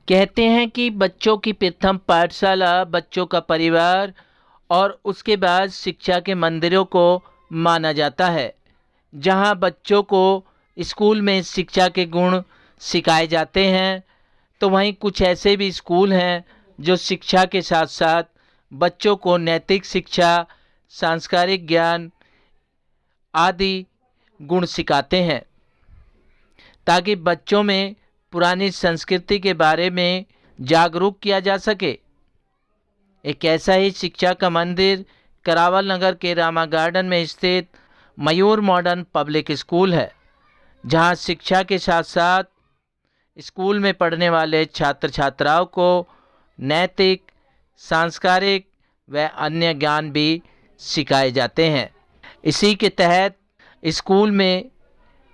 कहते हैं कि बच्चों की प्रथम पाठशाला बच्चों का परिवार और उसके बाद शिक्षा के मंदिरों को माना जाता है। जहां बच्चों को स्कूल में शिक्षा के गुण सिखाए जाते हैं, तो वहीं कुछ ऐसे भी स्कूल हैं जो शिक्षा के साथ साथ बच्चों को नैतिक शिक्षा, सांस्कृतिक ज्ञान आदि गुण सिखाते हैं, ताकि बच्चों में पुरानी संस्कृति के बारे में जागरूक किया जा सके। एक ऐसा ही शिक्षा का मंदिर करावल नगर के रामा गार्डन में स्थित मयूर मॉडर्न पब्लिक स्कूल है, जहां शिक्षा के साथ साथ स्कूल में पढ़ने वाले छात्र छात्राओं को नैतिक, सांस्कृतिक व अन्य ज्ञान भी सिखाए जाते हैं। इसी के तहत स्कूल में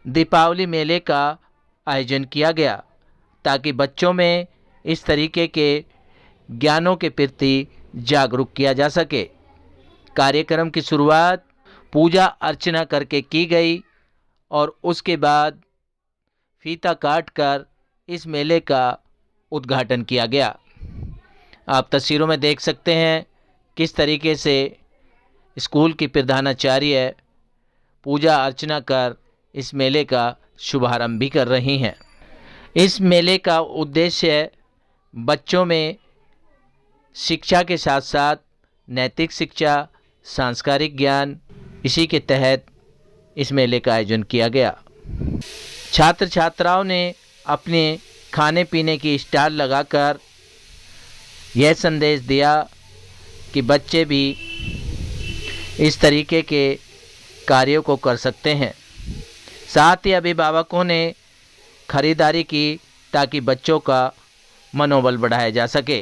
दीपावली मेले का आयोजन किया गया, ताकि बच्चों में इस तरीके के ज्ञानों के प्रति जागरूक किया जा सके। कार्यक्रम की शुरुआत पूजा अर्चना करके की गई और उसके बाद फीता काटकर इस मेले का उद्घाटन किया गया। आप तस्वीरों में देख सकते हैं किस तरीके से स्कूल की प्रधानाचार्य पूजा अर्चना कर इस मेले का शुभारंभ भी कर रही हैं। इस मेले का उद्देश्य बच्चों में शिक्षा के साथ साथ नैतिक शिक्षा, सांस्कृतिक ज्ञान, इसी के तहत इस मेले का आयोजन किया गया। छात्र छात्राओं ने अपने खाने पीने की स्टॉल लगाकर यह संदेश दिया कि बच्चे भी इस तरीके के कार्यों को कर सकते हैं। साथ ही अभिभावकों ने खरीदारी की ताकि बच्चों का मनोबल बढ़ाया जा सके।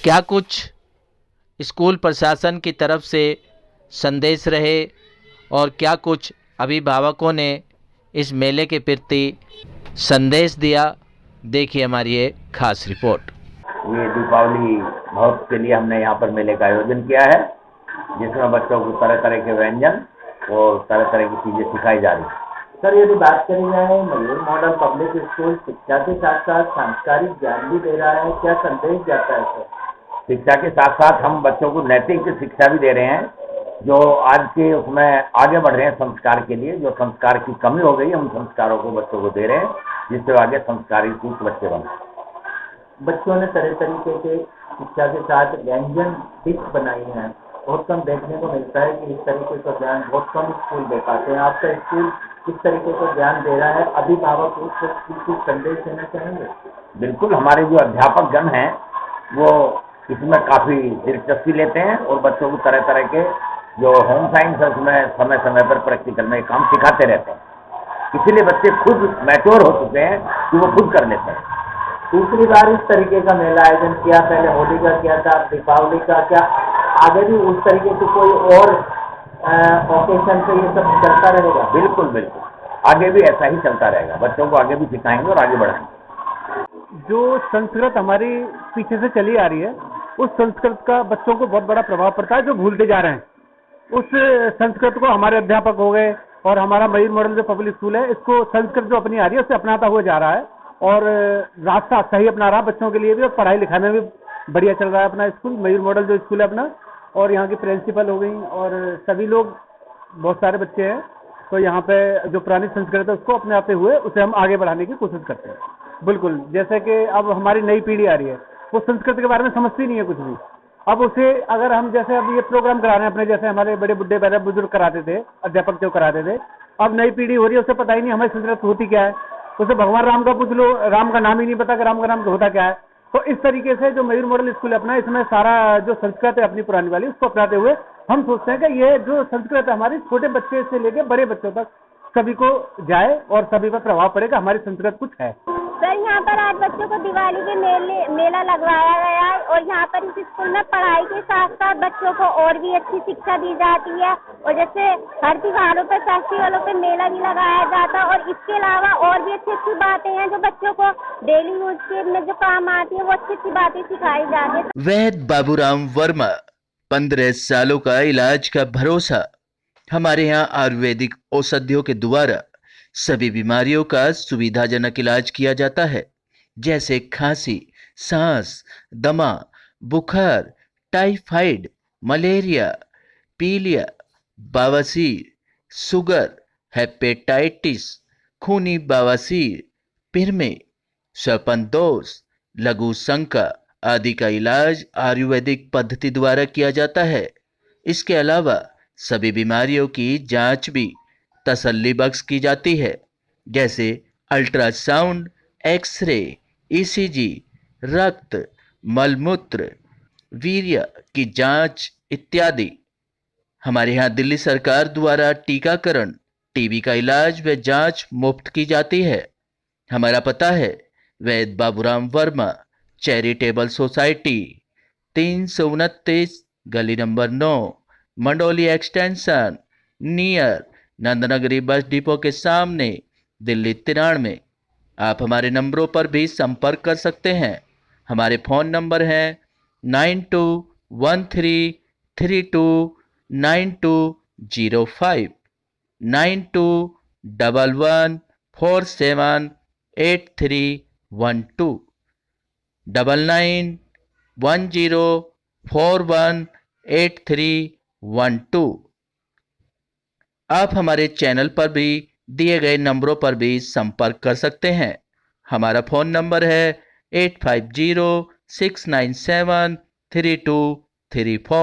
क्या कुछ स्कूल प्रशासन की तरफ से संदेश रहे और क्या कुछ अभिभावकों ने इस मेले के प्रति संदेश दिया, देखिए हमारी ये खास रिपोर्ट। ये दीपावली महोत्सव के लिए हमने यहाँ पर मेले का आयोजन किया है, जिसमें बच्चों को तरह तरह के व्यंजन और तरह तरह की चीज़ें सिखाई जा रही हैं। सर, यदि बात करी जाए, मयूर मॉडल पब्लिक स्कूल शिक्षा के साथ साथ सांस्कृतिक ज्ञान भी दे रहा है, क्या संदेश जाता है सर? शिक्षा के साथ साथ हम बच्चों को नैतिक शिक्षा भी दे रहे हैं, जो आज के उसमें आगे बढ़ रहे हैं संस्कार के लिए। जो संस्कार की कमी हो गई, हम संस्कारों को बच्चों को दे रहे हैं, जिससे आगे संस्कारी कुछ बच्चे बने। बच्चों ने तरह तरीके के शिक्षा के साथ व्यंजन डिश बनाई हैं। बहुत कम देखने को मिलता है कि इस तरीके का ज्ञान बहुत कम स्कूल दे पाते हैं। आपका स्कूल किस तरीके का ज्ञान दे रहा है, अभिभावक उसको कुछ संदेश देना चाहेंगे? बिल्कुल, हमारे जो अध्यापक गण हैं वो इसमें काफ़ी दिलचस्पी लेते हैं और बच्चों को तरह तरह के जो होम साइंस है उसमें समय समय पर प्रैक्टिकल में काम सिखाते रहते हैं। इसीलिए बच्चे खुद मैच्योर हो चुके हैं कि वो खुद कर लेते हैं। दूसरी बार इस तरीके का मेला आयोजन किया, पहले होली का किया था, दीपावली का, क्या आगे भी उस तरीके से कोई और ओकेशन पे ये सब चलता रहेगा? बिल्कुल बिल्कुल, आगे भी ऐसा ही चलता रहेगा। बच्चों को आगे भी सिखाएंगे और आगे बढ़ाएंगे। जो संस्कृत हमारी पीछे से चली आ रही है, उस संस्कृत का बच्चों को बहुत बड़ा प्रभाव पड़ता है, जो भूलते जा रहे हैं। उस संस्कृत को हमारे अध्यापक हो गए और हमारा मयूर मॉडल जो पब्लिक स्कूल है, इसको संस्कृत जो अपनी आ रही है उससे अपनाता हुआ जा रहा है और रास्ता सही अपना रहा बच्चों के लिए भी, और पढ़ाई लिखाई में भी बढ़िया चल रहा है अपना स्कूल। मयूर मॉडल जो स्कूल है अपना, और यहाँ की प्रिंसिपल हो गई और सभी लोग, बहुत सारे बच्चे हैं, तो यहाँ पे जो पुरानी संस्कृत है उसको अपनाते हुए उसे हम आगे बढ़ाने की कोशिश करते हैं। बिल्कुल, जैसे कि अब हमारी नई पीढ़ी आ रही है, वो संस्कृत के बारे में समझती नहीं है कुछ भी। अब उसे अगर हम जैसे अब ये प्रोग्राम करा रहे हैं अपने, जैसे हमारे बड़े बुढ़े पहले बुजुर्ग कराते थे, अध्यापक जो कराते थे, अब नई पीढ़ी हो रही है, उसे पता ही नहीं हमारी संस्कृत होती क्या है। उसे भगवान राम का पूछ लो, राम का नाम ही नहीं पता कि राम का नाम होता क्या है। तो इस तरीके से जो मयूर मॉडल स्कूल है अपना, इसमें सारा जो संस्कृत है अपनी पुरानी वाली, उसको अपनाते हुए हम सोचते हैं कि ये जो संस्कृत है हमारी, छोटे बच्चे से लेकर बड़े बच्चों तक सभी को जाए और सभी पर प्रभाव पड़ेगा, हमारी संस्कृत कुछ है। सर, यहाँ पर आज बच्चों को दिवाली के मेला लगवाया गया है और यहाँ पर इस स्कूल में पढ़ाई के साथ साथ बच्चों को और भी अच्छी शिक्षा दी जाती है। और जैसे हर त्योहारों पर, फेस्टिवलों पर मेला भी लगाया जाता है, और इसके अलावा और भी अच्छी अच्छी बातें हैं जो बच्चों को डेली यूज के में जो काम आती है, वो अच्छी अच्छी बातें सिखाई जाती है। वैद्य बाबूराम वर्मा, 15 सालों का इलाज का भरोसा। हमारे यहाँ आयुर्वेदिक औषधियों के द्वारा सभी बीमारियों का सुविधाजनक इलाज किया जाता है, जैसे खांसी, सांस, दमा, बुखार, टाइफाइड, मलेरिया, पीलिया, बवासीर, शुगर, हेपेटाइटिस, खूनी बवासीर, पिरमे, श्वपनदोष, लघु शंका आदि का इलाज आयुर्वेदिक पद्धति द्वारा किया जाता है। इसके अलावा सभी बीमारियों की जांच भी तसल्ली बख्श की जाती है, जैसे अल्ट्रासाउंड, एक्सरे, ईसीजी, रक्त, मलमूत्र, वीर्य की जांच इत्यादि। हमारे यहाँ दिल्ली सरकार द्वारा टीकाकरण, टीबी का इलाज व जांच मुफ्त की जाती है। हमारा पता है वैद बाबूराम वर्मा, चैरिटेबल सोसाइटी, 329 गली number 9, Mandoli extension, near Nand Nagri bus depot के सामने, दिल्ली 93। आप हमारे नंबरों पर भी संपर्क कर सकते हैं। हमारे फ़ोन नंबर हैं 9213329205, 9211478312, 9910418312। आप हमारे चैनल पर भी दिए गए नंबरों पर भी संपर्क कर सकते हैं। हमारा फ़ोन नंबर है 8506973234।